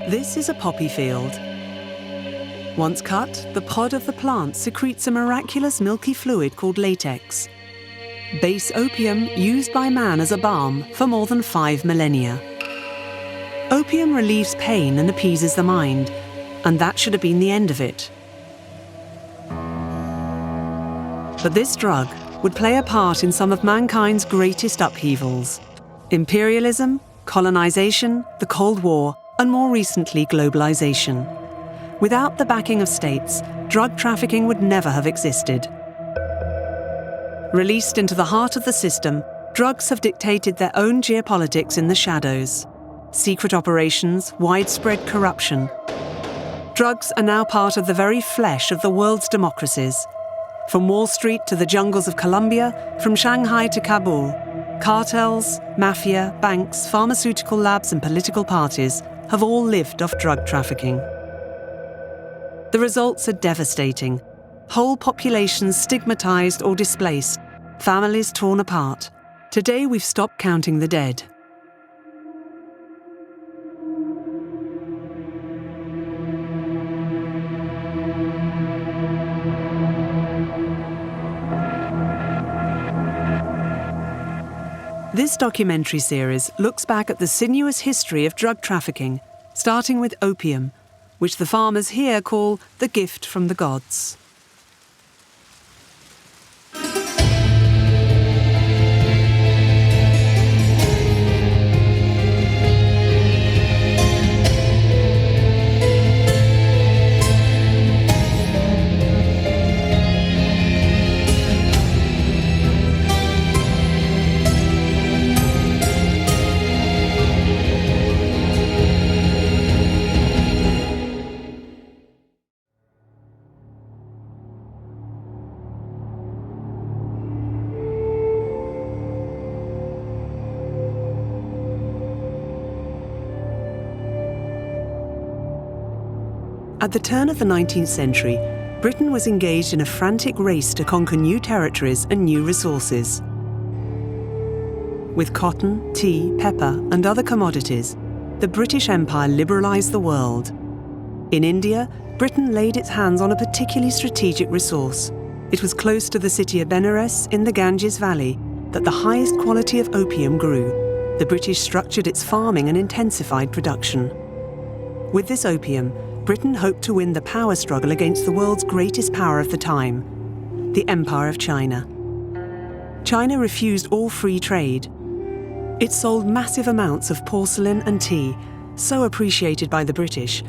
This is a poppy field. Once cut, the pod of the plant secretes a miraculous milky fluid called latex, base opium used by man as a balm for more than 5 millennia. Opium relieves pain and appeases the mind, and that should have been the end of it. But this drug would play a part in some of mankind's greatest upheavals: imperialism, colonization, the Cold War, and more recently, globalization. Without the backing of states, drug trafficking would never have existed. Released into the heart of the system, drugs have dictated their own geopolitics in the shadows. Secret operations, widespread corruption. Drugs are now part of the very flesh of the world's democracies. From Wall Street to the jungles of Colombia, from Shanghai to Kabul, cartels, mafia, banks, pharmaceutical labs and political parties have all lived off drug trafficking. The results are devastating. Whole populations stigmatized or displaced, families torn apart. Today we've stopped counting the dead. This documentary series looks back at the sinuous history of drug trafficking, starting with opium, which the farmers here call the gift from the gods. At the turn of the 19th century, Britain was engaged in a frantic race to conquer new territories and new resources. With cotton, tea, pepper, and other commodities, the British Empire liberalised the world. In India, Britain laid its hands on a particularly strategic resource. It was close to the city of Benares in the Ganges Valley that the highest quality of opium grew. The British structured its farming and intensified production. With this opium, Britain hoped to win the power struggle against the world's greatest power of the time, the Empire of China. China refused all free trade. It sold massive amounts of porcelain and tea, so appreciated by the British,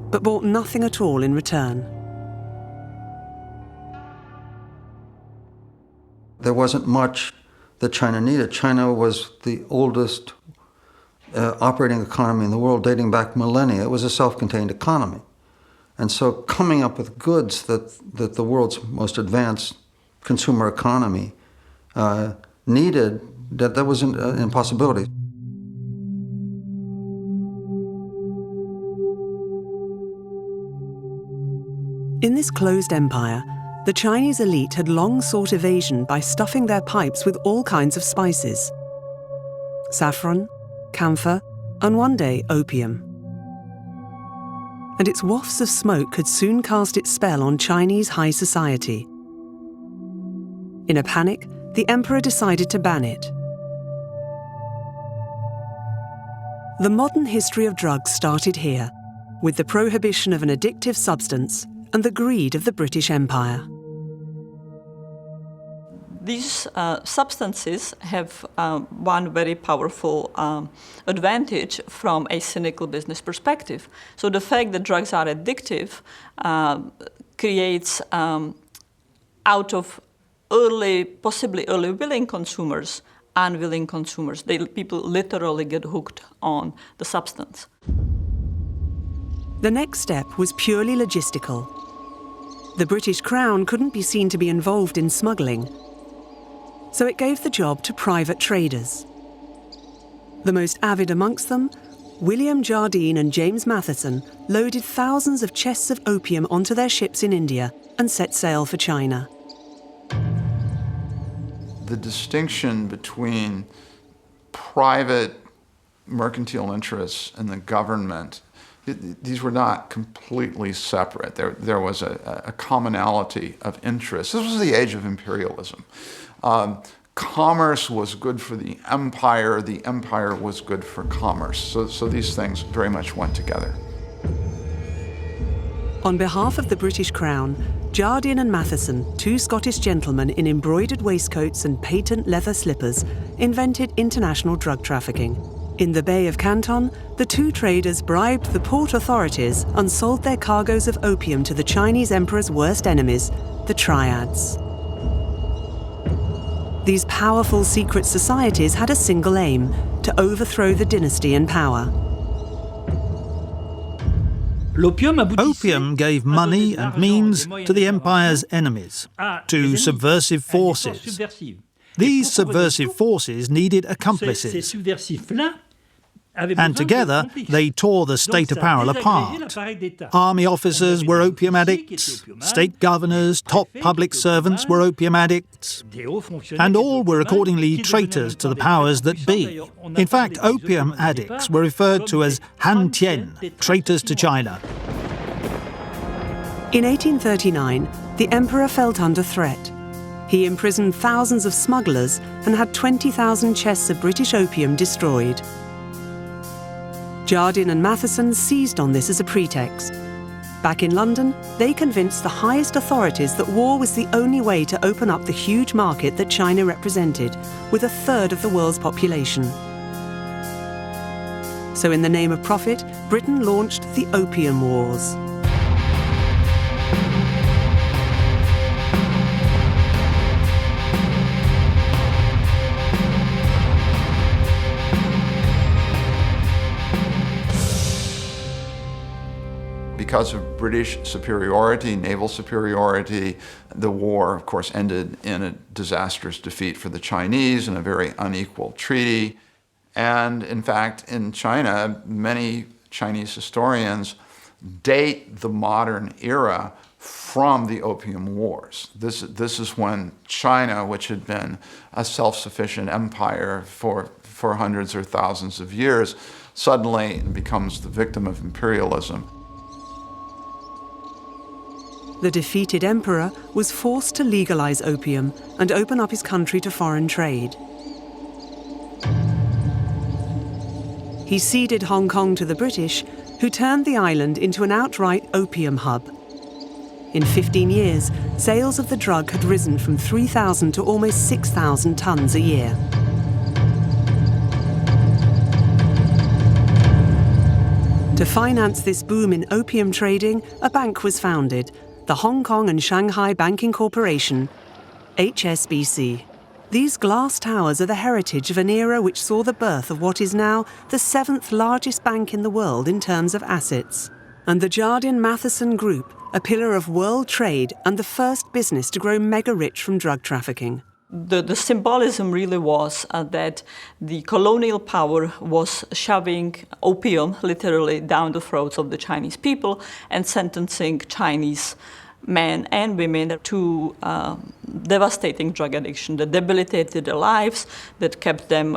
but bought nothing at all in return. There wasn't much that China needed. China was the oldest operating economy in the world, dating back millennia. It was a self-contained economy. And so coming up with goods that the world's most advanced consumer economy needed, that was an impossibility. In this closed empire, the Chinese elite had long sought evasion by stuffing their pipes with all kinds of spices: saffron, camphor, and one day opium. And its wafts of smoke could soon cast its spell on Chinese high society. In a panic, the emperor decided to ban it. The modern history of drugs started here, with the prohibition of an addictive substance and the greed of the British Empire. These substances have one very powerful advantage from a cynical business perspective. So the fact that drugs are addictive creates, out of possibly early willing consumers, unwilling consumers. People literally get hooked on the substance. The next step was purely logistical. The British Crown couldn't be seen to be involved in smuggling, so it gave the job to private traders. The most avid amongst them William Jardine and James Matheson loaded thousands of chests of opium onto their ships in India and set sail for China. The distinction between private mercantile interests and the government, these were not completely separate. There was a commonality of interest. This was the age of imperialism. Commerce was good for the empire was good for commerce. So these things very much went together. On behalf of the British Crown, Jardine and Matheson, two Scottish gentlemen in embroidered waistcoats and patent leather slippers, invented international drug trafficking. In the Bay of Canton, the two traders bribed the port authorities and sold their cargoes of opium to the Chinese emperor's worst enemies, the Triads. These powerful secret societies had a single aim: to overthrow the dynasty in power. Opium gave money and means to the empire's enemies, to subversive forces. These subversive forces needed accomplices, and together they tore the state apparel apart. Army officers were opium addicts, state governors, top public servants were opium addicts, and all were accordingly traitors to the powers that be. In fact, opium addicts were referred to as Han Tien, traitors to China. In 1839, the emperor felt under threat. He imprisoned thousands of smugglers and had 20,000 chests of British opium destroyed. Jardine and Matheson seized on this as a pretext. Back in London, they convinced the highest authorities that war was the only way to open up the huge market that China represented, with a third of the world's population. So in the name of profit, Britain launched the Opium Wars. Because of British superiority, naval superiority, the war, of course, ended in a disastrous defeat for the Chinese and a very unequal treaty. And in fact, in China, many Chinese historians date the modern era from the Opium Wars. This is when China, which had been a self-sufficient empire for hundreds or thousands of years, suddenly becomes the victim of imperialism. The defeated emperor was forced to legalize opium and open up his country to foreign trade. He ceded Hong Kong to the British, who turned the island into an outright opium hub. In 15 years, sales of the drug had risen from 3,000 to almost 6,000 tons a year. To finance this boom in opium trading, a bank was founded, the Hong Kong and Shanghai Banking Corporation, HSBC. These glass towers are the heritage of an era which saw the birth of what is now the seventh largest bank in the world in terms of assets. And the Jardine Matheson Group, a pillar of world trade and the first business to grow mega-rich from drug trafficking. The symbolism really was that the colonial power was shoving opium literally down the throats of the Chinese people and sentencing Chinese men and women to devastating drug addiction that debilitated their lives, that kept them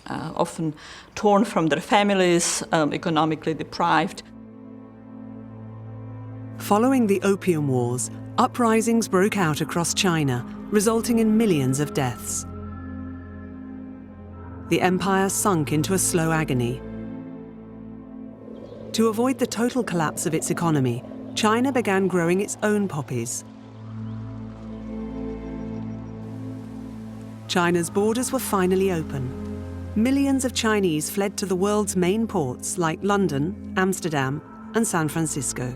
often torn from their families, economically deprived. Following the Opium Wars, uprisings broke out across China, resulting in millions of deaths. The empire sunk into a slow agony. To avoid the total collapse of its economy, China began growing its own poppies. China's borders were finally open. Millions of Chinese fled to the world's main ports like London, Amsterdam, and San Francisco.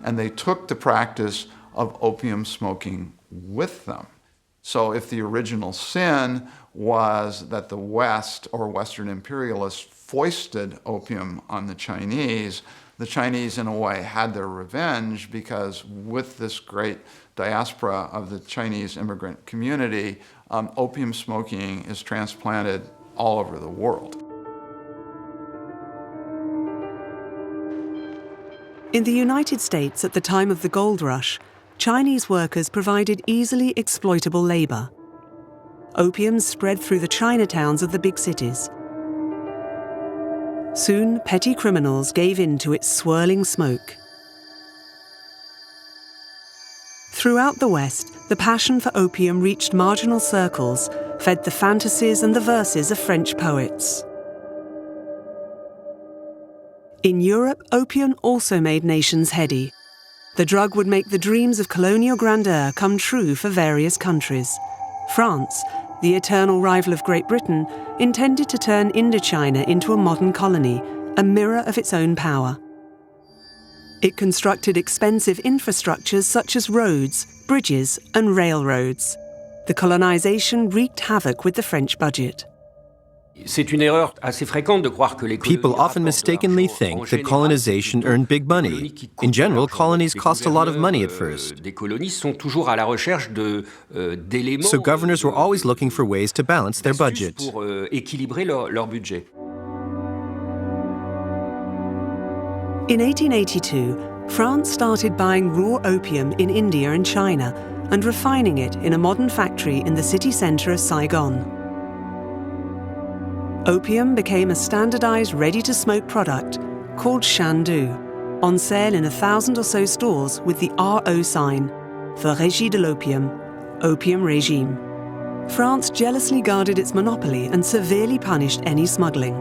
And they took the practice of opium smoking with them. So if the original sin was that the West or Western imperialists foisted opium on the Chinese in a way had their revenge, because with this great diaspora of the Chinese immigrant community, opium smoking is transplanted all over the world. In the United States at the time of the gold rush, Chinese workers provided easily exploitable labor. Opium spread through the Chinatowns of the big cities. Soon, petty criminals gave in to its swirling smoke. Throughout the West, the passion for opium reached marginal circles, fed the fantasies and the verses of French poets. In Europe, opium also made nations heady. The drug would make the dreams of colonial grandeur come true for various countries. France, the eternal rival of Great Britain, intended to turn Indochina into a modern colony, a mirror of its own power. It constructed expensive infrastructures such as roads, bridges, and railroads. The colonization wreaked havoc with the French budget. People often mistakenly think that colonization earned big money. In general, colonies cost a lot of money at first. So governors were always looking for ways to balance their budget. In 1882, France started buying raw opium in India and China and refining it in a modern factory in the city centre of Saigon. Opium became a standardized, ready-to-smoke product called Shandu, on sale in 1,000 or so stores with the RO sign, for Régie de l'Opium, Opium Regime. France jealously guarded its monopoly and severely punished any smuggling.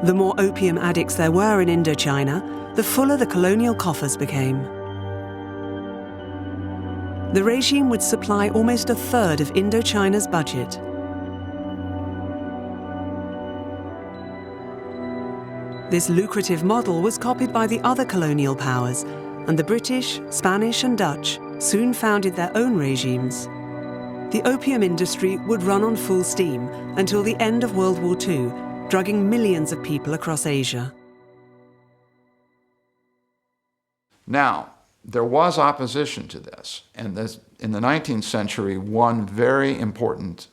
The more opium addicts there were in Indochina, the fuller the colonial coffers became. The regime would supply almost a third of Indochina's budget. This lucrative model was copied by the other colonial powers, and the British, Spanish, and Dutch soon founded their own regimes. The opium industry would run on full steam until the end of World War II, drugging millions of people across Asia. Now, there was opposition to this, and in the 19th century, one very important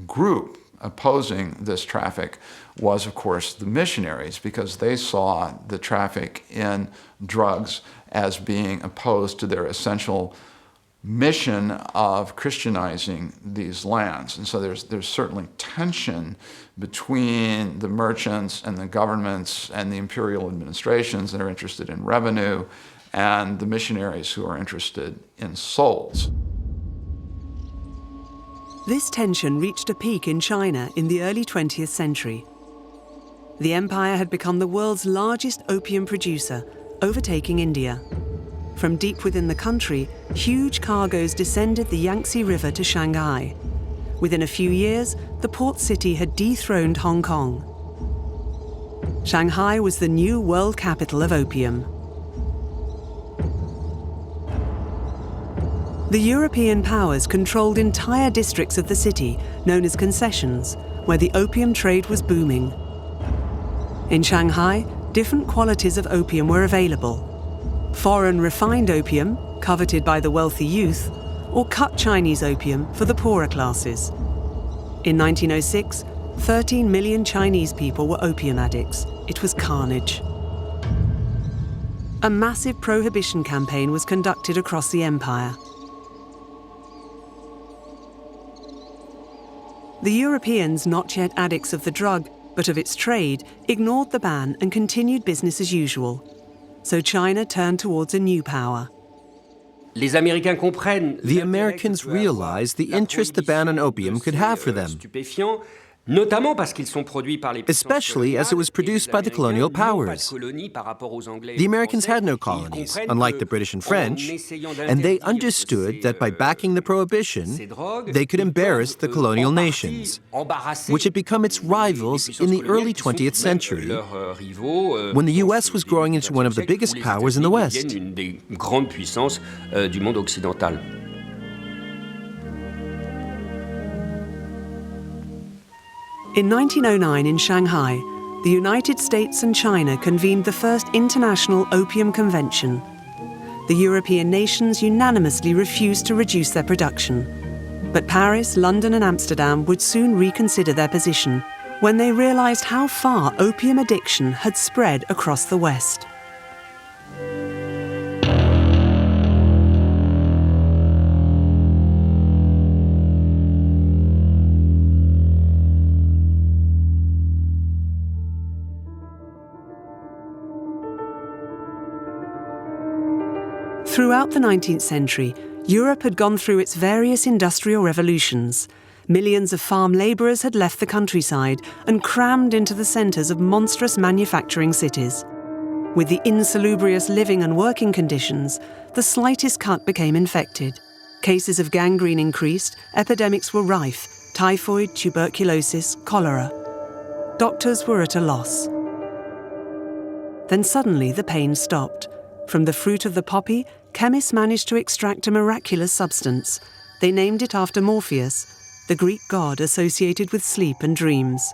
group opposing this traffic was, of course, the missionaries, because they saw the traffic in drugs as being opposed to their essential mission of Christianizing these lands. And so there's certainly tension between the merchants and the governments and the imperial administrations that are interested in revenue and the missionaries who are interested in souls. This tension reached a peak in China in the early 20th century. The empire had become the world's largest opium producer, overtaking India. From deep within the country, huge cargoes descended the Yangtze River to Shanghai. Within a few years, the port city had dethroned Hong Kong. Shanghai was the new world capital of opium. The European powers controlled entire districts of the city, known as concessions, where the opium trade was booming. In Shanghai, different qualities of opium were available. Foreign refined opium, coveted by the wealthy youth, or cut Chinese opium for the poorer classes. In 1906, 13 million Chinese people were opium addicts. It was carnage. A massive prohibition campaign was conducted across the empire. The Europeans, not yet addicts of the drug, but of its trade, ignored the ban and continued business as usual. So China turned towards a new power. The Americans realized the interest the ban on opium could have for them, especially as it was produced by the colonial powers. The Americans had no colonies, unlike the British and French, and they understood that by backing the prohibition, they could embarrass the colonial nations, which had become its rivals in the early 20th century, when the U.S. was growing into one of the biggest powers in the West. In 1909 in Shanghai, the United States and China convened the first International Opium Convention. The European nations unanimously refused to reduce their production. But Paris, London and Amsterdam would soon reconsider their position when they realised how far opium addiction had spread across the West. Throughout the 19th century, Europe had gone through its various industrial revolutions. Millions of farm labourers had left the countryside and crammed into the centres of monstrous manufacturing cities. With the insalubrious living and working conditions, the slightest cut became infected. Cases of gangrene increased, epidemics were rife: typhoid, tuberculosis, cholera. Doctors were at a loss. Then suddenly the pain stopped. From the fruit of the poppy, chemists managed to extract a miraculous substance. They named it after Morpheus, the Greek god associated with sleep and dreams.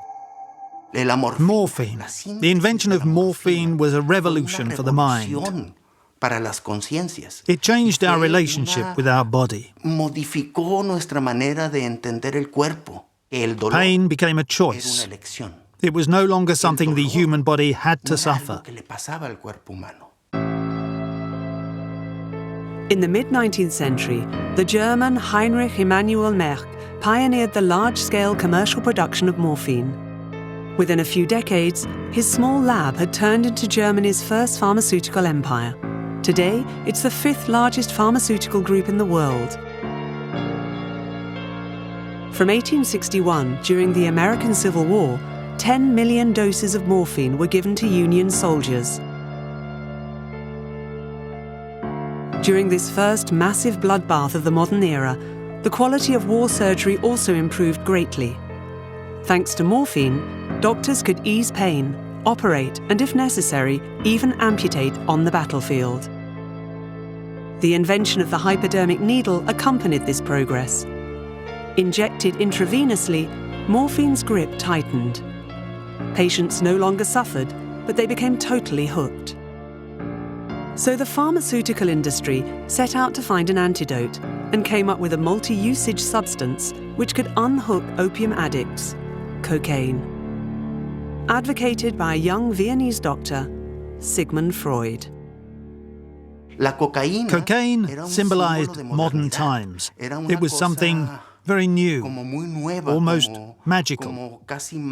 Morphine. The invention of morphine was a revolution for the mind. It changed our relationship with our body. Pain became a choice. It was no longer something the human body had to suffer. In the mid-19th century, the German Heinrich Emanuel Merck pioneered the large-scale commercial production of morphine. Within a few decades, his small lab had turned into Germany's first pharmaceutical empire. Today, it's the fifth largest pharmaceutical group in the world. From 1861, during the American Civil War, 10 million doses of morphine were given to Union soldiers. During this first massive bloodbath of the modern era, the quality of war surgery also improved greatly. Thanks to morphine, doctors could ease pain, operate, and if necessary, even amputate on the battlefield. The invention of the hypodermic needle accompanied this progress. Injected intravenously, morphine's grip tightened. Patients no longer suffered, but they became totally hooked. So the pharmaceutical industry set out to find an antidote and came up with a multi-usage substance which could unhook opium addicts: cocaine. Advocated by a young Viennese doctor, Sigmund Freud. Cocaine symbolized modern times. It was something very new, almost magical,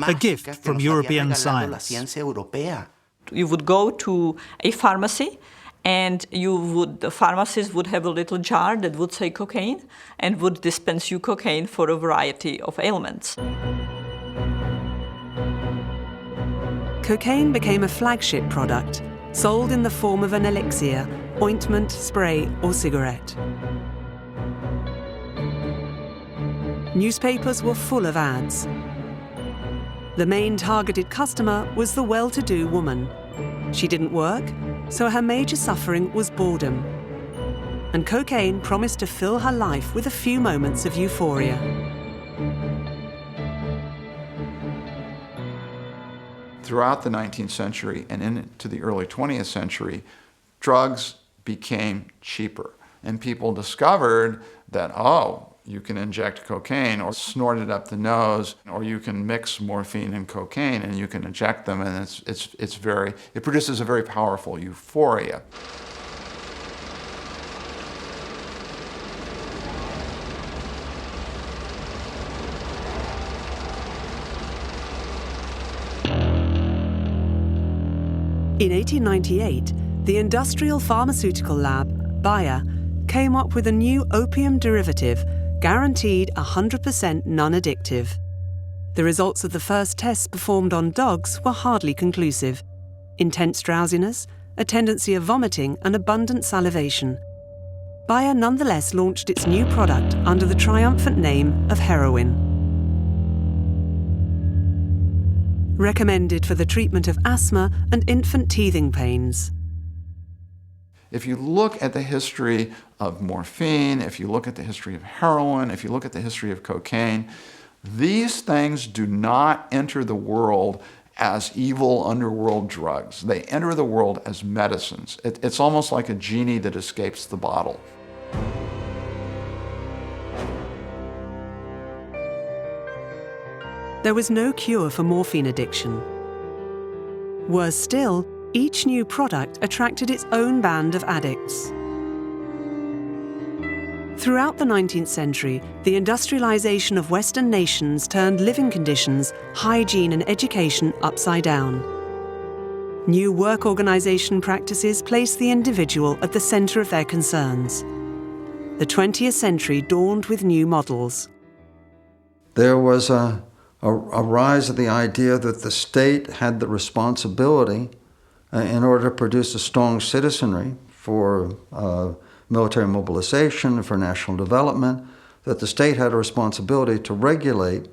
a gift from European science. You would go to a pharmacy, and the pharmacist would have a little jar that would say cocaine and would dispense you cocaine for a variety of ailments. Cocaine became a flagship product, sold in the form of an elixir, ointment, spray, or cigarette. Newspapers were full of ads. The main targeted customer was the well-to-do woman. She didn't work, so her major suffering was boredom. And cocaine promised to fill her life with a few moments of euphoria. Throughout the 19th century and into the early 20th century, drugs became cheaper. And people discovered that, you can inject cocaine or snort it up the nose, or you can mix morphine and cocaine and you can inject them, and it produces a very powerful euphoria. In 1898, the industrial pharmaceutical lab, Bayer, came up with a new opium derivative guaranteed 100% non-addictive. The results of the first tests performed on dogs were hardly conclusive. Intense drowsiness, a tendency of vomiting, and abundant salivation. Bayer nonetheless launched its new product under the triumphant name of heroin. Recommended for the treatment of asthma and infant teething pains. If you look at the history of morphine, if you look at the history of heroin, if you look at the history of cocaine, these things do not enter the world as evil underworld drugs. They enter the world as medicines. It's almost like a genie that escapes the bottle. there was no cure for morphine addiction. Worse still, each new product attracted its own band of addicts. Throughout the 19th century, the industrialization of Western nations turned living conditions, hygiene and education upside down. New work organization practices placed the individual at the center of their concerns. The 20th century dawned with new models. There was a rise of the idea that the state had the responsibility in order to produce a strong citizenry for military mobilization, for national development, that the state had a responsibility to regulate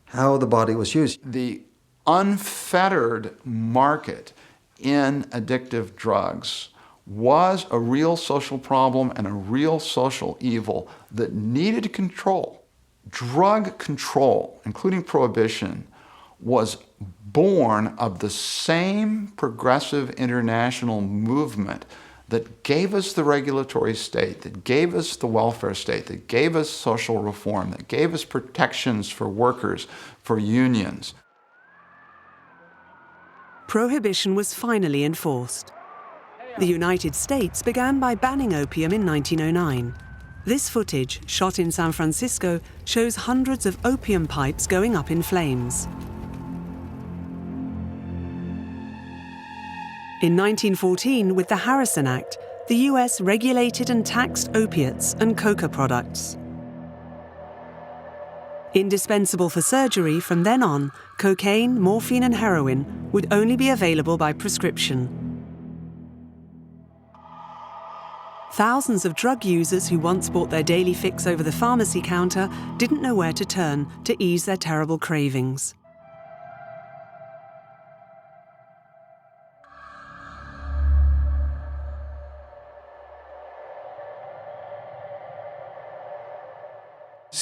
how the body was used. The unfettered market in addictive drugs was a real social problem and a real social evil that needed control. Drug control, including prohibition, was born of the same progressive international movement that gave us the regulatory state, that gave us the welfare state, that gave us social reform, that gave us protections for workers, for unions. Prohibition was finally enforced. The United States began by banning opium in 1909. This footage, shot in San Francisco, shows hundreds of opium pipes going up in flames. In 1914, with the Harrison Act, the US regulated and taxed opiates and coca products. Indispensable for surgery, from then on, cocaine, morphine and heroin would only be available by prescription. Thousands of drug users who once bought their daily fix over the pharmacy counter didn't know where to turn to ease their terrible cravings.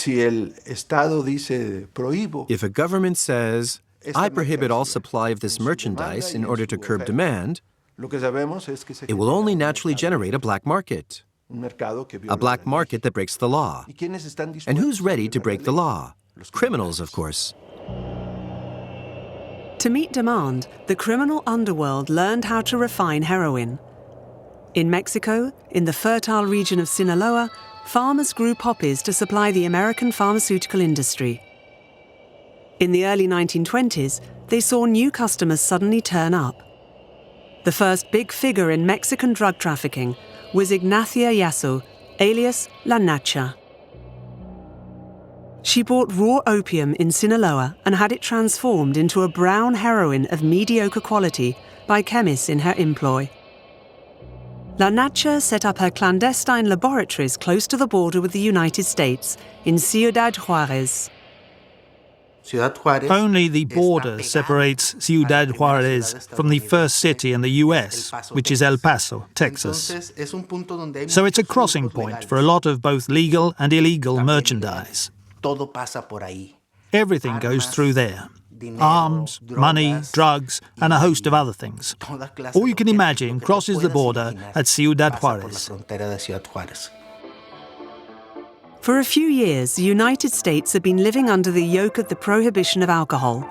If a government says, I prohibit all supply of this merchandise in order to curb demand, it will only naturally generate a black market. A black market that breaks the law. And who's ready to break the law? Criminals, of course. To meet demand, the criminal underworld learned how to refine heroin. In Mexico, in the fertile region of Sinaloa, farmers grew poppies to supply the American pharmaceutical industry. In the early 1920s, they saw new customers suddenly turn up. The first big figure in Mexican drug trafficking was Ignacia Yasso, alias La Nacha. She bought raw opium in Sinaloa and had it transformed into a brown heroin of mediocre quality by chemists in her employ. La Nacha set up her clandestine laboratories close to the border with the United States in Ciudad Juarez. Only the border separates Ciudad Juarez from the first city in the US, which is El Paso, Texas. So it's a crossing point for a lot of both legal and illegal merchandise. Everything goes through there. Arms, money, drugs, and a host of other things. All you can imagine crosses the border at Ciudad Juarez. For a few years, the United States had been living under the yoke of the prohibition of alcohol.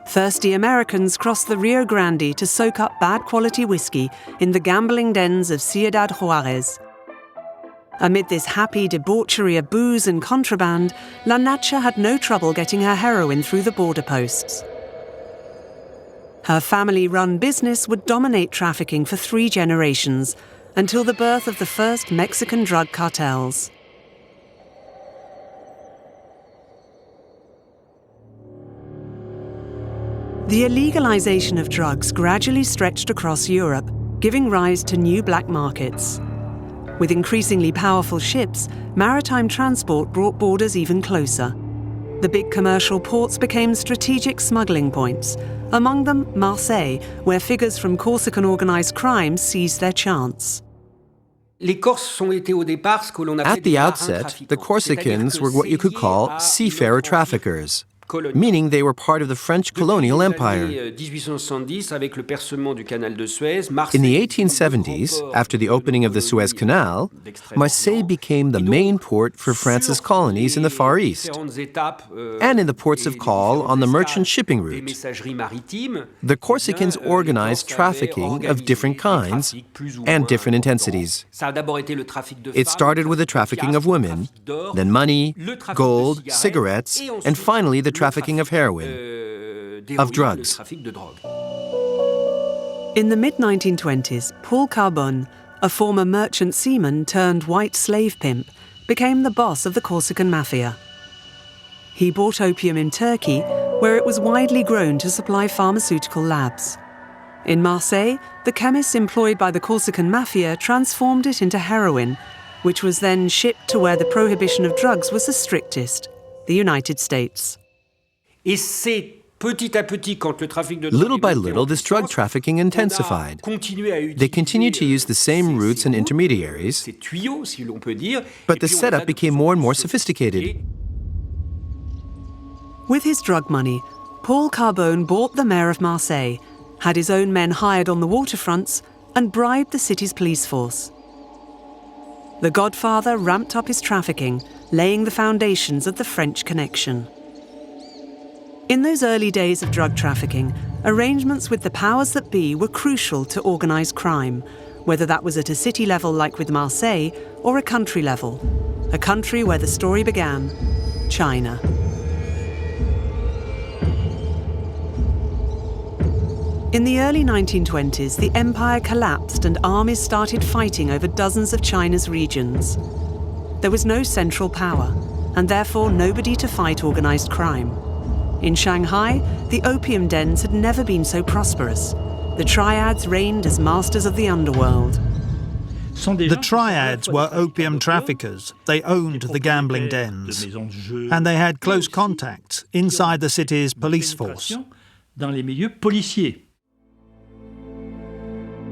Thirsty Americans crossed the Rio Grande to soak up bad quality whiskey in the gambling dens of Ciudad Juarez. Amid this happy debauchery of booze and contraband, La Nacha had no trouble getting her heroin through the border posts. Her family-run business would dominate trafficking for 3 generations, until the birth of the first Mexican drug cartels. The illegalization of drugs gradually stretched across Europe, giving rise to new black markets. With increasingly powerful ships, maritime transport brought borders even closer. The big commercial ports became strategic smuggling points, among them Marseille, where figures from Corsican organized crime seized their chance. At the outset, the Corsicans were what you could call seafarer traffickers. meaning they were part of the French colonial empire. In the 1870s, after the opening of the Suez Canal, Marseille became the main port for France's colonies in the Far East and in the ports of call on the merchant shipping route. The Corsicans organized trafficking of different kinds and different intensities. It started with the trafficking of women, then money, gold, cigarettes, and finally the trafficking of heroin, of drugs. In the mid-1920s, Paul Carbone, a former merchant seaman turned white slave pimp, became the boss of the Corsican mafia. He bought opium in Turkey, where it was widely grown to supply pharmaceutical labs. In Marseille, the chemists employed by the Corsican mafia transformed it into heroin, which was then shipped to where the prohibition of drugs was the strictest, the United States. Little by little, this drug trafficking intensified. They continued to use the same routes and intermediaries, but the setup became more and more sophisticated. With his drug money, Paul Carbone bought the mayor of Marseille, had his own men hired on the waterfronts, and bribed the city's police force. The Godfather ramped up his trafficking, laying the foundations of the French connection. In those early days of drug trafficking, arrangements with the powers that be were crucial to organised crime, whether that was at a city level like with Marseille or a country level, a country where the story began, China. In the early 1920s, the empire collapsed and armies started fighting over dozens of China's regions. There was no central power, and therefore nobody to fight organised crime. In Shanghai, the opium dens had never been so prosperous. The triads reigned as masters of the underworld. The triads were opium traffickers. They owned the gambling dens, and they had close contacts inside the city's police force.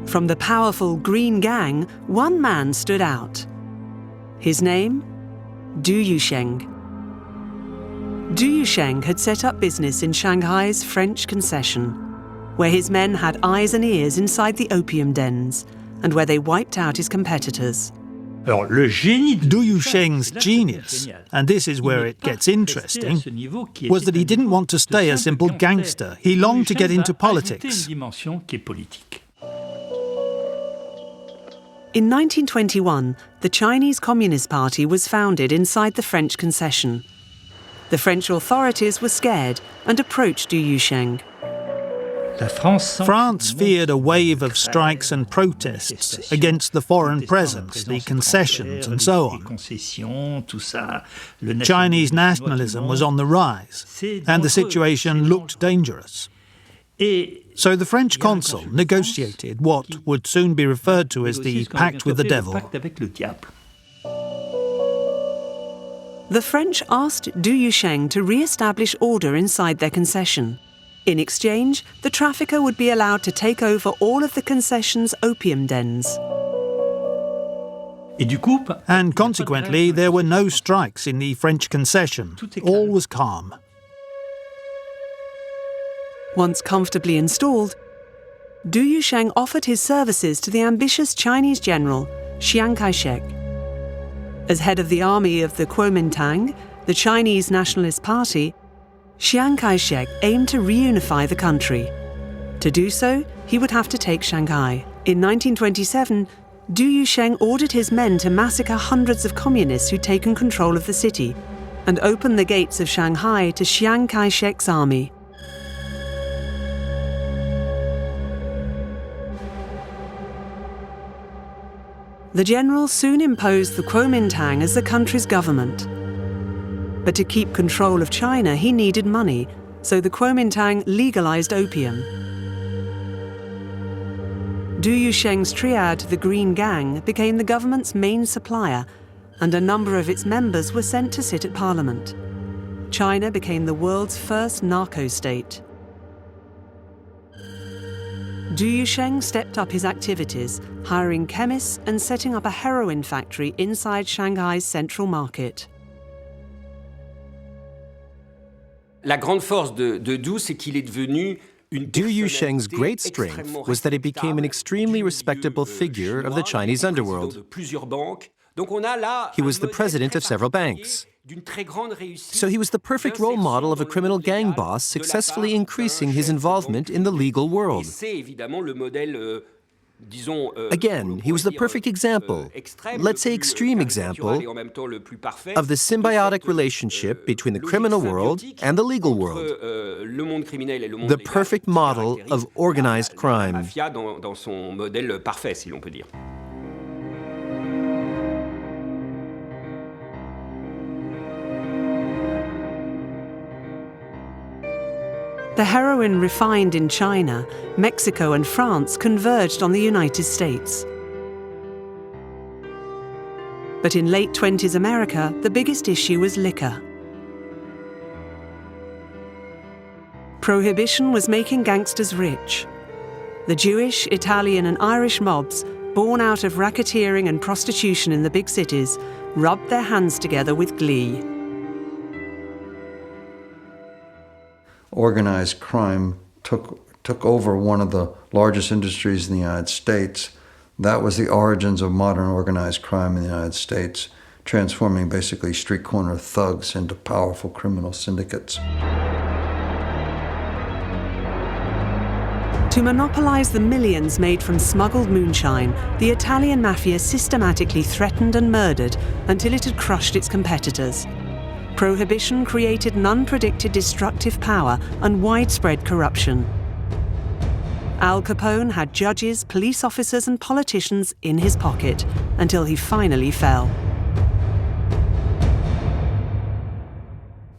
From the powerful Green Gang, one man stood out. His name? Du Yusheng. Du Yusheng had set up business in Shanghai's French concession, where his men had eyes and ears inside the opium dens, and where they wiped out his competitors. Du Yusheng's genius, and this is where it gets interesting, was that he didn't want to stay a simple gangster. He longed to get into politics. In 1921, the Chinese Communist Party was founded inside the French concession. The French authorities were scared and approached Du Yusheng. France feared a wave of strikes and protests against the foreign presence, the concessions and so on. Chinese nationalism was on the rise, and the situation looked dangerous. So the French consul negotiated what would soon be referred to as the Pact with the Devil. The French asked Du Yusheng to re-establish order inside their concession. In exchange, the trafficker would be allowed to take over all of the concession's opium dens. And consequently, there were no strikes in the French concession. All was calm. Once comfortably installed, Du Yusheng offered his services to the ambitious Chinese general, Chiang Kai-shek. As head of the army of the Kuomintang, the Chinese Nationalist Party, Chiang Kai-shek aimed to reunify the country. To do so, he would have to take Shanghai. In 1927, Du Yusheng ordered his men to massacre hundreds of communists who'd taken control of the city and open the gates of Shanghai to Chiang Kai-shek's army. The general soon imposed the Kuomintang as the country's government. But to keep control of China, he needed money, so the Kuomintang legalized opium. Du Yusheng's triad, the Green Gang, became the government's main supplier, and a number of its members were sent to sit at parliament. China became the world's first narco-state. Du Yusheng stepped up his activities, hiring chemists and setting up a heroin factory inside Shanghai's central market. La grande force de Du, c'est qu'il est devenu Du Yusheng's great strength was that he became an extremely respectable figure of the Chinese underworld. He was the president of several banks. So he was the perfect role model of a criminal gang boss successfully increasing his involvement in the legal world. Again, he was the perfect example, let's say extreme example, of the symbiotic relationship between the criminal world and the legal world. The perfect model of organized crime. The heroin refined in China, Mexico and France converged on the United States. But in late 20s America, the biggest issue was liquor. Prohibition was making gangsters rich. The Jewish, Italian and Irish mobs, born out of racketeering and prostitution in the big cities, rubbed their hands together with glee. Organized crime took over one of the largest industries in the United States. That was the origins of modern organized crime in the United States, transforming basically street corner thugs into powerful criminal syndicates. To monopolize the millions made from smuggled moonshine, the Italian mafia systematically threatened and murdered until it had crushed its competitors. Prohibition created an unpredicted destructive power and widespread corruption. Al Capone had judges, police officers and politicians in his pocket until he finally fell.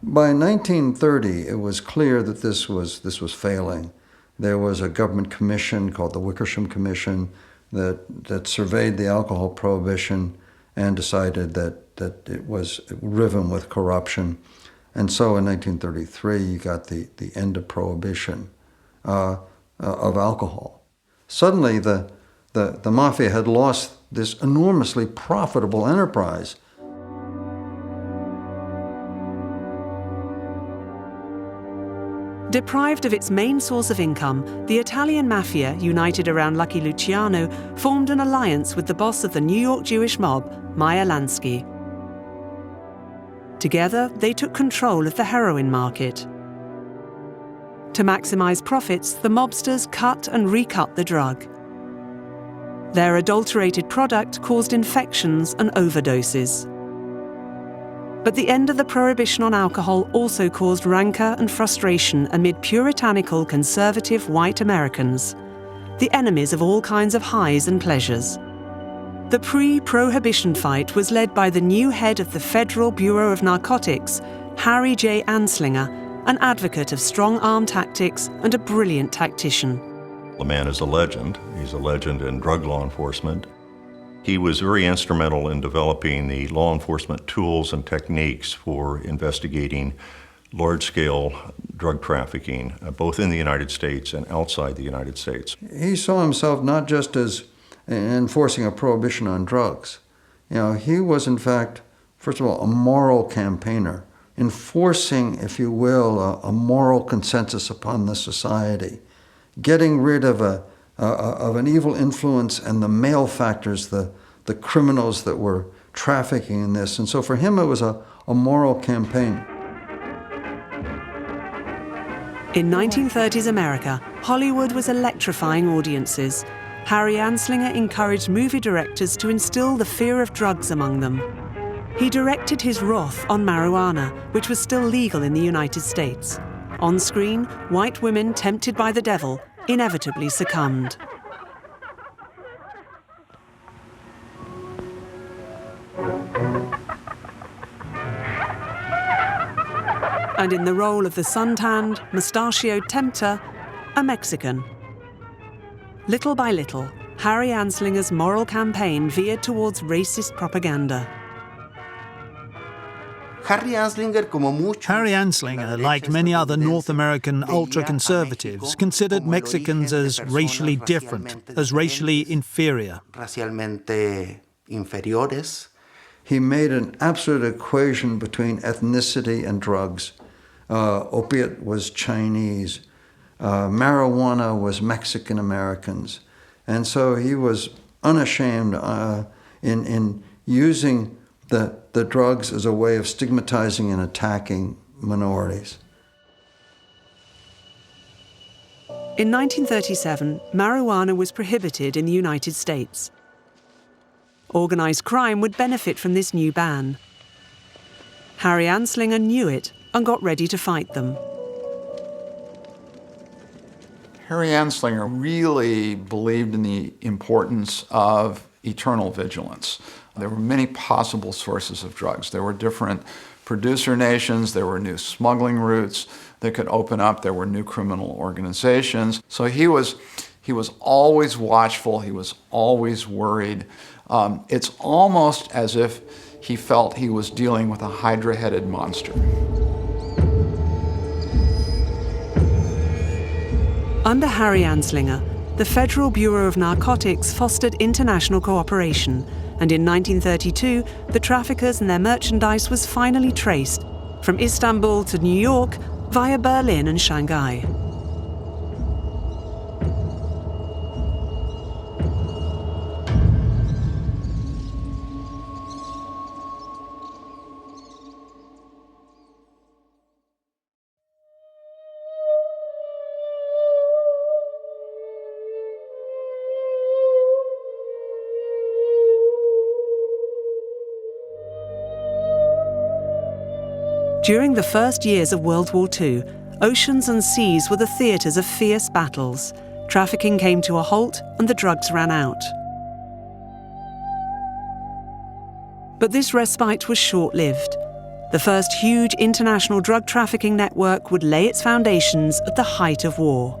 By 1930, it was clear that this was failing. There was a government commission called the Wickersham Commission that surveyed the alcohol prohibition and decided that it was riven with corruption. And so in 1933, you got the end of prohibition of alcohol. Suddenly, the mafia had lost this enormously profitable enterprise. Deprived of its main source of income, the Italian mafia, united around Lucky Luciano, formed an alliance with the boss of the New York Jewish mob, Meyer Lansky. Together, they took control of the heroin market. To maximize profits, the mobsters cut and recut the drug. Their adulterated product caused infections and overdoses. But the end of the prohibition on alcohol also caused rancor and frustration amid puritanical, conservative white Americans, the enemies of all kinds of highs and pleasures. The pre-prohibition fight was led by the new head of the Federal Bureau of Narcotics, Harry J. Anslinger, an advocate of strong-arm tactics and a brilliant tactician. The man is a legend. He's a legend in drug law enforcement. He was very instrumental in developing the law enforcement tools and techniques for investigating large-scale drug trafficking, both in the United States and outside the United States. He saw himself not just as enforcing a prohibition on drugs. He was, in fact, first of all, a moral campaigner, enforcing, if you will, a moral consensus upon the society, getting rid of an evil influence and the male factors, the criminals that were trafficking in this. And so for him, it was a moral campaign. In 1930s America, Hollywood was electrifying audiences. Harry Anslinger encouraged movie directors to instill the fear of drugs among them. He directed his wrath on marijuana, which was still legal in the United States. On screen, white women tempted by the devil inevitably succumbed. And in the role of the suntanned, mustachioed tempter, a Mexican. Little by little, Harry Anslinger's moral campaign veered towards racist propaganda. Harry Anslinger, like many other North American ultra-conservatives, considered Mexicans as racially different, as racially inferior. He made an absolute equation between ethnicity and drugs. Opiate was Chinese. Marijuana was Mexican Americans. And so he was unashamed in using the drugs as a way of stigmatizing and attacking minorities. In 1937, marijuana was prohibited in the United States. Organised crime would benefit from this new ban. Harry Anslinger knew it and got ready to fight them. Harry Anslinger really believed in the importance of eternal vigilance. There were many possible sources of drugs. There were different producer nations, there were new smuggling routes that could open up, there were new criminal organizations. So he was always watchful, he was always worried. It's almost as if he felt he was dealing with a hydra-headed monster. Under Harry Anslinger, the Federal Bureau of Narcotics fostered international cooperation, and in 1932, the traffickers and their merchandise was finally traced from Istanbul to New York via Berlin and Shanghai. During the first years of World War II, oceans and seas were the theatres of fierce battles. Trafficking came to a halt and the drugs ran out. But this respite was short-lived. The first huge international drug trafficking network would lay its foundations at the height of war.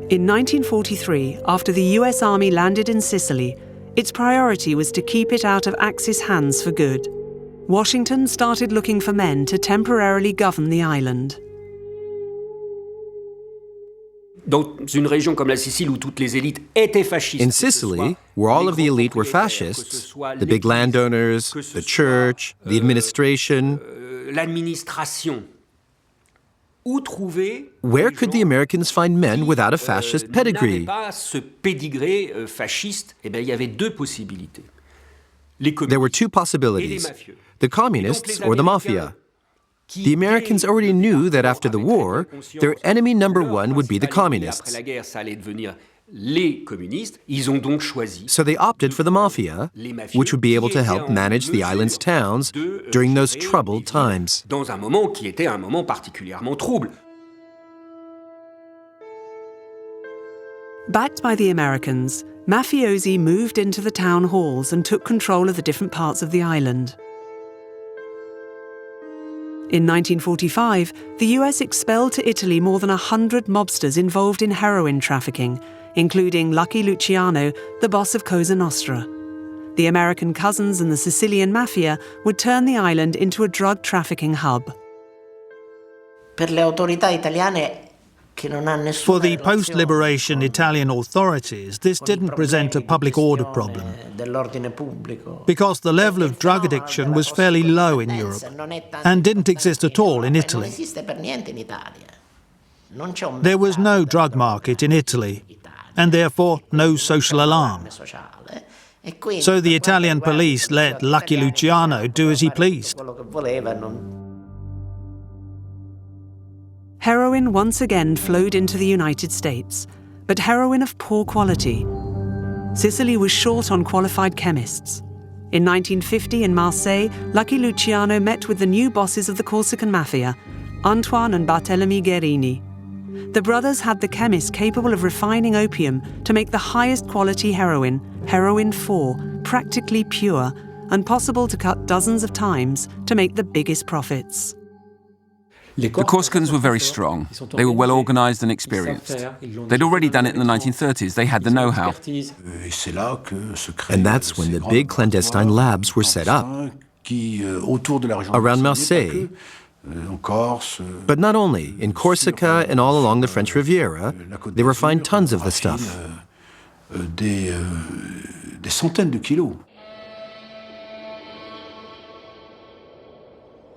In 1943, after the US Army landed in Sicily, its priority was to keep it out of Axis hands for good. Washington started looking for men to temporarily govern the island. In Sicily, where all of the elite were fascists, the big landowners, the church, the administration, where could the Americans find men without a fascist pedigree? There were two possibilities: the communists or the mafia. The Americans already knew that after the war, their enemy number one would be the communists. So they opted for the mafia, which would be able to help manage the island's towns during those troubled times. Backed by the Americans, mafiosi moved into the town halls and took control of the different parts of the island. In 1945, the US expelled to Italy more than 100 mobsters involved in heroin trafficking, including Lucky Luciano, the boss of Cosa Nostra. The American cousins and the Sicilian mafia would turn the island into a drug trafficking hub. For the post-liberation Italian authorities, this didn't present a public order problem, because the level of drug addiction was fairly low in Europe and didn't exist at all in Italy. There was no drug market in Italy, and therefore no social alarm. So the Italian police let Lucky Luciano do as he pleased. Heroin once again flowed into the United States, but heroin of poor quality. Sicily was short on qualified chemists. In 1950 in Marseille, Lucky Luciano met with the new bosses of the Corsican mafia, Antoine and Barthélemy Guerini. The brothers had the chemists capable of refining opium to make the highest quality heroin, heroin 4, practically pure, and possible to cut dozens of times to make the biggest profits. The Corsicans were very strong. They were well organised and experienced. They'd already done it in the 1930s. They had the know-how. And that's when the big clandestine labs were set up around Marseille. But not only. In Corsica and all along the French Riviera, they refined tons of the stuff.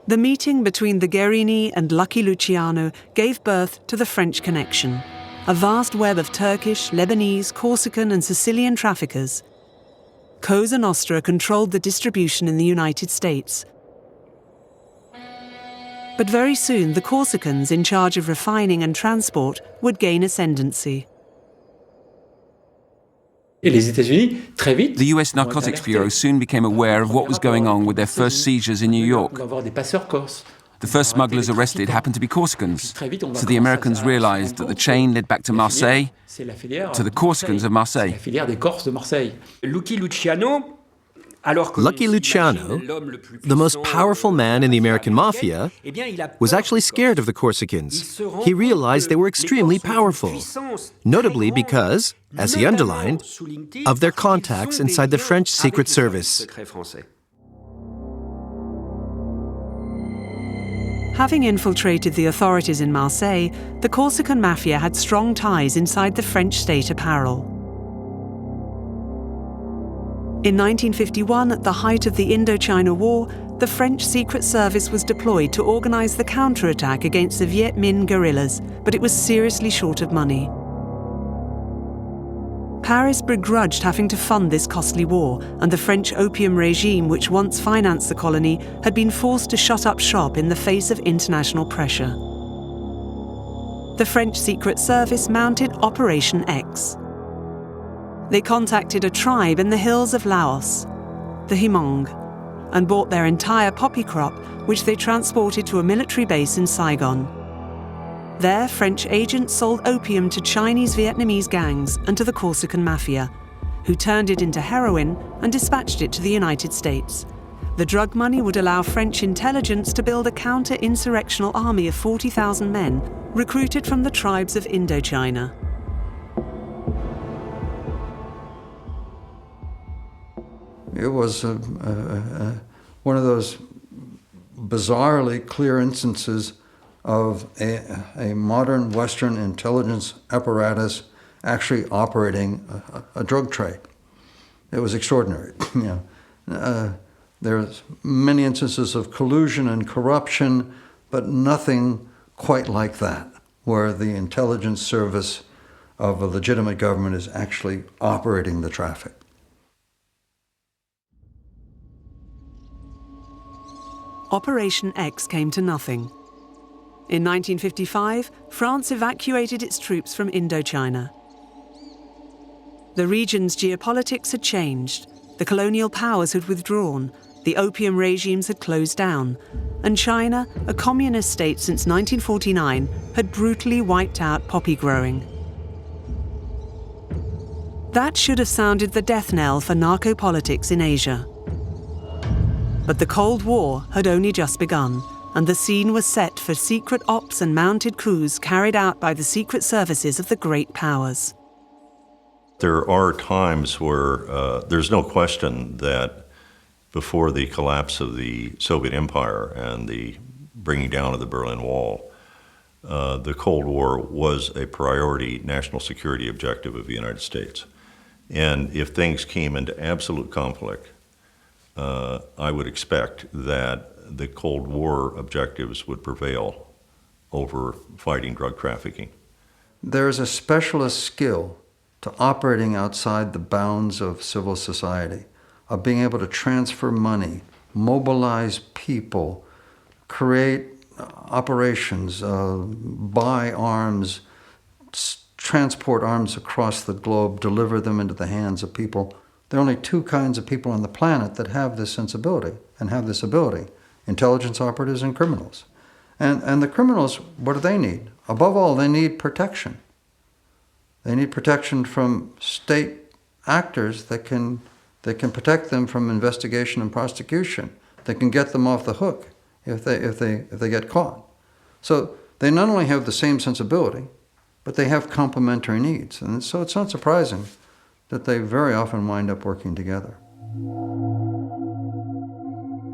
The meeting between the Guerini and Lucky Luciano gave birth to the French Connection, a vast web of Turkish, Lebanese, Corsican and Sicilian traffickers. Cosa Nostra controlled the distribution in the United States. But very soon, the Corsicans in charge of refining and transport would gain ascendancy. The US Narcotics Bureau soon became aware of what was going on with their first seizures in New York. The first smugglers arrested happened to be Corsicans, so the Americans realized that the chain led back to Marseille, to the Corsicans of Marseille. Lucky Luciano, the most powerful man in the American mafia, was actually scared of the Corsicans. He realized they were extremely powerful, notably because, as he underlined, of their contacts inside the French Secret Service. Having infiltrated the authorities in Marseille, the Corsican mafia had strong ties inside the French state apparel. In 1951, at the height of the Indochina War, the French Secret Service was deployed to organize the counterattack against the Viet Minh guerrillas, but it was seriously short of money. Paris begrudged having to fund this costly war, and the French opium regime, which once financed the colony, had been forced to shut up shop in the face of international pressure. The French Secret Service mounted Operation X. They contacted a tribe in the hills of Laos, the Hmong, and bought their entire poppy crop, which they transported to a military base in Saigon. There, French agents sold opium to Chinese Vietnamese gangs and to the Corsican mafia, who turned it into heroin and dispatched it to the United States. The drug money would allow French intelligence to build a counter-insurrectional army of 40,000 men, recruited from the tribes of Indochina. It was one of those bizarrely clear instances of a modern Western intelligence apparatus actually operating a drug trade. It was extraordinary. There's many instances of collusion and corruption, but nothing quite like that, where the intelligence service of a legitimate government is actually operating the traffic. Operation X came to nothing. In 1955, France evacuated its troops from Indochina. The region's geopolitics had changed. The colonial powers had withdrawn, the opium regimes had closed down, and China, a communist state since 1949, had brutally wiped out poppy growing. That should have sounded the death knell for narco-politics in Asia. But the Cold War had only just begun, and the scene was set for secret ops and mounted coups carried out by the secret services of the great powers. There are times where there's no question that before the collapse of the Soviet Empire and the bringing down of the Berlin Wall, the Cold War was a priority national security objective of the United States. And if things came into absolute conflict, I would expect that the Cold War objectives would prevail over fighting drug trafficking. There is a specialist skill to operating outside the bounds of civil society, of being able to transfer money, mobilize people, create operations, buy arms, transport arms across the globe, deliver them into the hands of people. There are only two kinds of people on the planet that have this sensibility and have this ability: intelligence operatives and criminals. And the criminals, what do they need? Above all, they need protection. They need protection from state actors that can protect them from investigation and prosecution, that can get them off the hook if they get caught. So they not only have the same sensibility, but they have complementary needs. And so it's not surprising that they very often wind up working together.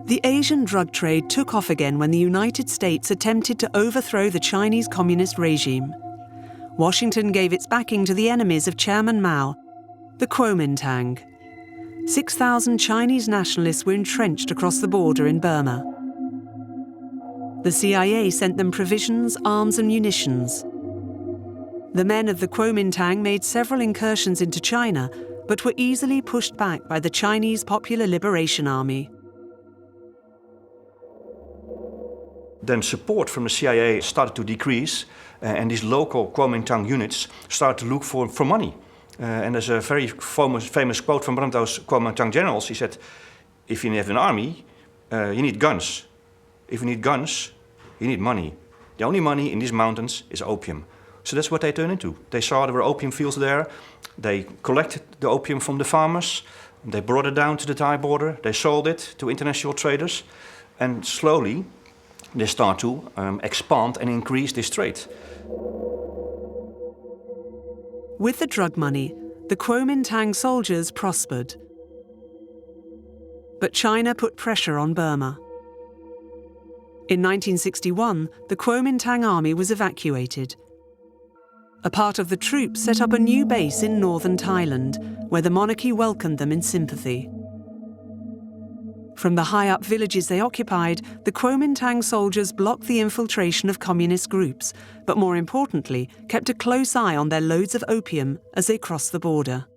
The Asian drug trade took off again when the United States attempted to overthrow the Chinese Communist regime. Washington gave its backing to the enemies of Chairman Mao, the Kuomintang. 6,000 Chinese nationalists were entrenched across the border in Burma. The CIA sent them provisions, arms and munitions. The men of the Kuomintang made several incursions into China, but were easily pushed back by the Chinese Popular Liberation Army. Then support from the CIA started to decrease, and these local Kuomintang units started to look for money. And there's a very famous quote from one of those Kuomintang generals. He said, if you have an army, you need guns. If you need guns, you need money. The only money in these mountains is opium. So that's what they turned into. They saw there were opium fields there. They collected the opium from the farmers. They brought it down to the Thai border. They sold it to international traders. And slowly, they start to expand and increase this trade. With the drug money, the Kuomintang soldiers prospered. But China put pressure on Burma. In 1961, the Kuomintang army was evacuated. A part of the troops set up a new base in northern Thailand, where the monarchy welcomed them in sympathy. From the high-up villages they occupied, the Kuomintang soldiers blocked the infiltration of communist groups, but more importantly, kept a close eye on their loads of opium as they crossed the border.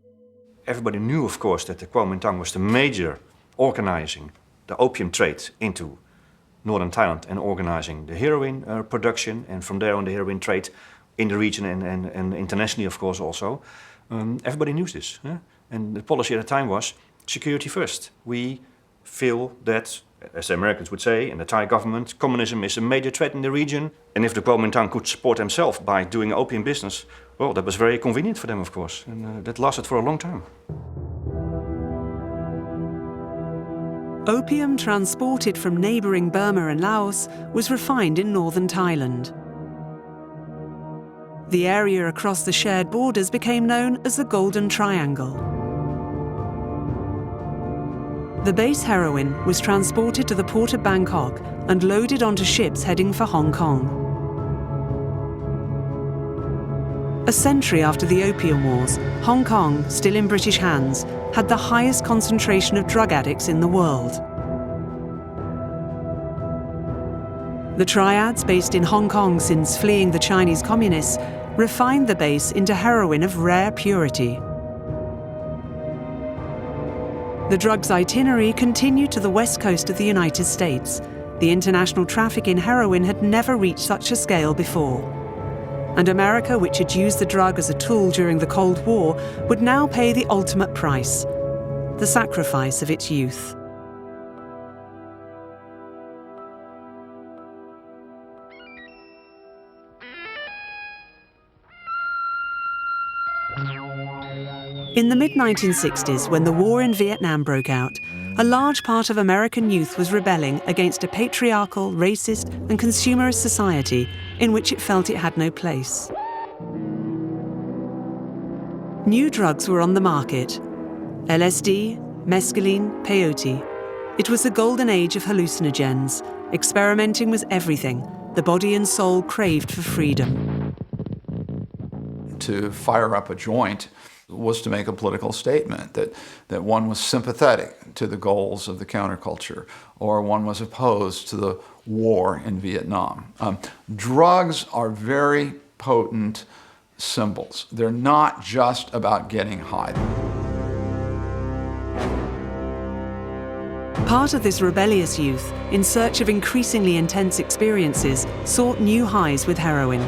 Everybody knew, of course, that the Kuomintang was the major organizing the opium trade into northern Thailand and organizing the heroin production, and from there on the heroin trade in the region and internationally, of course, also. Everybody knew this. And the policy at the time was security first. We feel that, as the Americans would say, and the Thai government, communism is a major threat in the region. And if the Kuomintang could support themselves by doing opium business, well, that was very convenient for them, of course. And that lasted for a long time. Opium transported from neighbouring Burma and Laos was refined in northern Thailand. The area across the shared borders became known as the Golden Triangle. The base heroin was transported to the port of Bangkok and loaded onto ships heading for Hong Kong. A century after the Opium Wars, Hong Kong, still in British hands, had the highest concentration of drug addicts in the world. The triads, based in Hong Kong since fleeing the Chinese communists, refined the base into heroin of rare purity. The drug's itinerary continued to the west coast of the United States. The international traffic in heroin had never reached such a scale before. And America, which had used the drug as a tool during the Cold War, would now pay the ultimate price, the sacrifice of its youth. In the mid-1960s, when the war in Vietnam broke out, a large part of American youth was rebelling against a patriarchal, racist and consumerist society in which it felt it had no place. New drugs were on the market: LSD, mescaline, peyote. It was the golden age of hallucinogens. Experimenting was everything. The body and soul craved for freedom. To fire up a joint was to make a political statement that one was sympathetic to the goals of the counterculture, or one was opposed to the war in Vietnam. Drugs are very potent symbols. They're not just about getting high. Part of this rebellious youth, in search of increasingly intense experiences, sought new highs with heroin.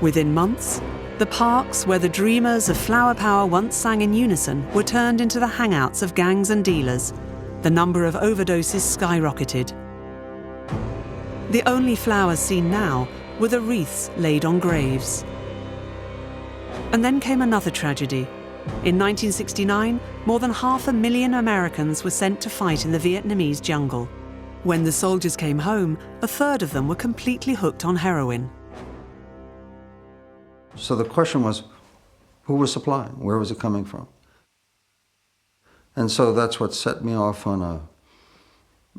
Within months, the parks where the dreamers of flower power once sang in unison were turned into the hangouts of gangs and dealers. The number of overdoses skyrocketed. The only flowers seen now were the wreaths laid on graves. And then came another tragedy. In 1969, more than 500,000 Americans were sent to fight in the Vietnamese jungle. When the soldiers came home, a third of them were completely hooked on heroin. So the question was, who was supplying? Where was it coming from? And so that's what set me off on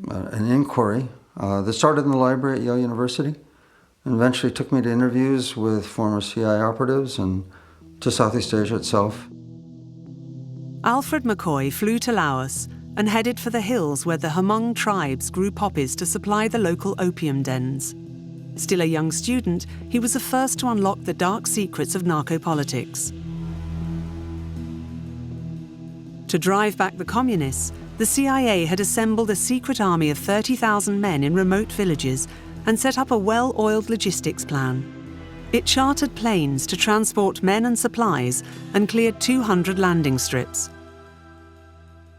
an inquiry that started in the library at Yale University and eventually took me to interviews with former CIA operatives and to Southeast Asia itself. Alfred McCoy flew to Laos and headed for the hills where the Hmong tribes grew poppies to supply the local opium dens. Still a young student, he was the first to unlock the dark secrets of narco-politics. To drive back the communists, the CIA had assembled a secret army of 30,000 men in remote villages and set up a well-oiled logistics plan. It chartered planes to transport men and supplies and cleared 200 landing strips.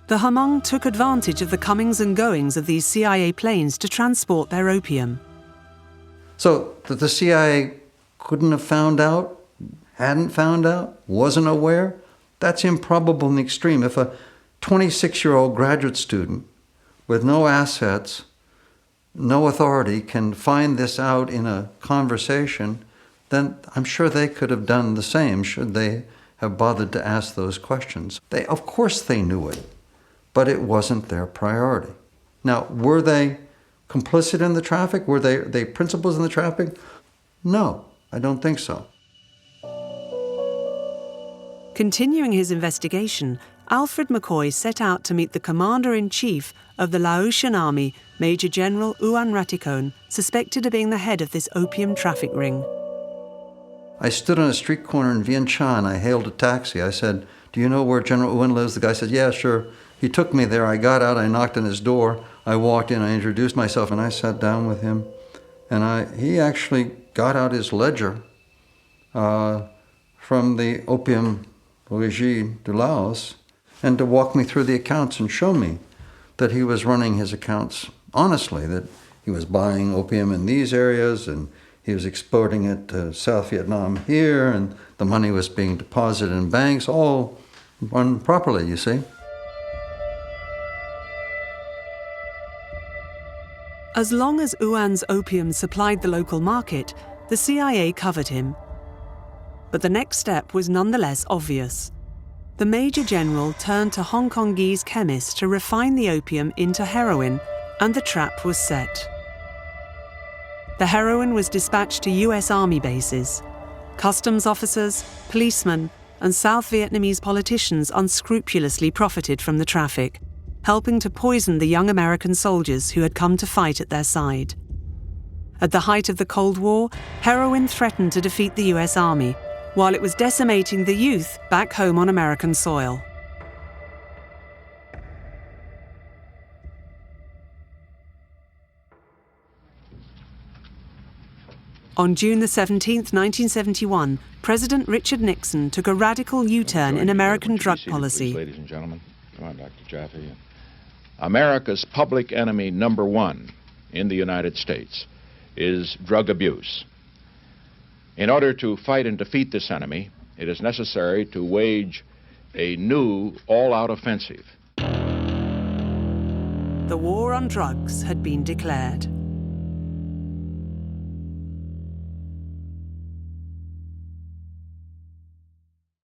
The Hmong took advantage of the comings and goings of these CIA planes to transport their opium. So that the CIA couldn't have found out, hadn't found out, wasn't aware, that's improbable in the extreme. If a 26-year-old graduate student with no assets, no authority can find this out in a conversation, then I'm sure they could have done the same should they have bothered to ask those questions. Of course they knew it, but it wasn't their priority. Now, were they complicit in the traffic? Were they principals in the traffic? No, I don't think so. Continuing his investigation, Alfred McCoy set out to meet the commander-in-chief of the Laotian army, Major General Uan Ratikon, suspected of being the head of this opium traffic ring. I stood on a street corner in Vientiane. I hailed a taxi. I said, "Do you know where General Uan lives?" The guy said, "Yeah, sure." He took me there. I got out. I knocked on his door. I walked in. I introduced myself, and I sat down with him. And he actually got out his ledger from the opium regime de Laos, and to walk me through the accounts and show me that he was running his accounts honestly, that he was buying opium in these areas and he was exporting it to South Vietnam here, and the money was being deposited in banks, all run properly, you see. As long as Uan's opium supplied the local market, the CIA covered him. But the next step was nonetheless obvious. The Major General turned to Hong Kongese chemists to refine the opium into heroin, and the trap was set. The heroin was dispatched to US Army bases. Customs officers, policemen, and South Vietnamese politicians unscrupulously profited from the traffic, helping to poison the young American soldiers who had come to fight at their side. At the height of the Cold War, heroin threatened to defeat the US Army, while it was decimating the youth back home on American soil. On June 17, 1971, President Richard Nixon took a radical U-turn in American drug policy. Ladies and gentlemen, come on, Dr. Jaffe. America's public enemy number one in the United States is drug abuse. In order to fight and defeat this enemy, it is necessary to wage a new, all-out offensive. The war on drugs had been declared.